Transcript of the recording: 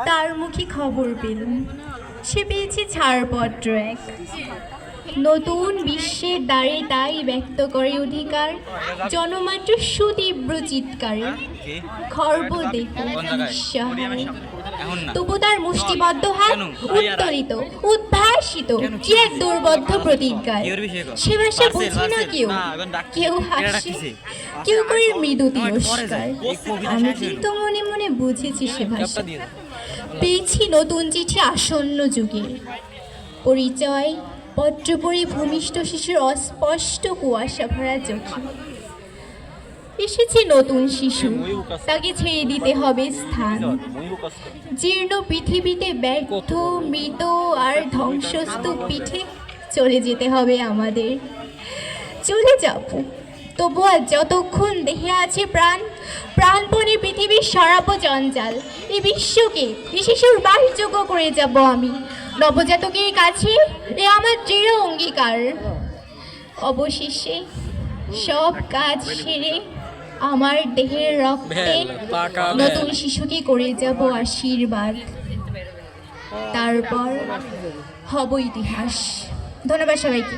তার মুখে খবর পেলুম সে পেয়েছে ছাড়পত্র এক। নতুন বিশ্বের দ্বারে তাই ব্যক্ত করে অধিকার জনমাত্র সুতীব্র চিৎকারে। খর্ব দেখে নিঃসহায়, তবু তার মুষ্টিবদ্ধ হাত উত্তোলিত উদ্ভাসিত কি এক দুর্বদ্ধ প্রতিজ্ঞায়। সে ভাষা বুঝি না কেউ, কেউ হাসে, কেউ করে মৃদু তিরস্কার। আমি কিন্তু মনে মনে বুঝেছি সে ভাষা। পেয়েছি নতুন চিঠি আসন্ন যুগের পরিচয় পত্র পড়ে ভূমিষ্ঠ শিশুর অস্পষ্ট কুয়াশা ভরা চোখে। এসেছে নতুন শিশু, তাকে ছেড়ে দিতে হবে স্থান। জীর্ণ পৃথিবীতে ব্যর্থ মৃত আর ধ্বংসস্তূপ পিঠে চলে যেতে হবে আমাদের। চলে যাব, তবু আজ যতক্ষণ দেহে আছে প্রাণ, প্রাণপণে পৃথিবীর সরাবো জঞ্জাল। এই বিশ্বকে এই শিশুর বাসযোগ্য করে যাব আমি। নবজাতকের কাছে এ আমার দৃঢ় অঙ্গীকার। অবশেষে সব কাজ সেরে আমার দেহের রক্তে নতুন শিশুকে করে যাব আশীর্বাদ। তারপর হব ইতিহাস। ধন্যবাদ সবাইকে।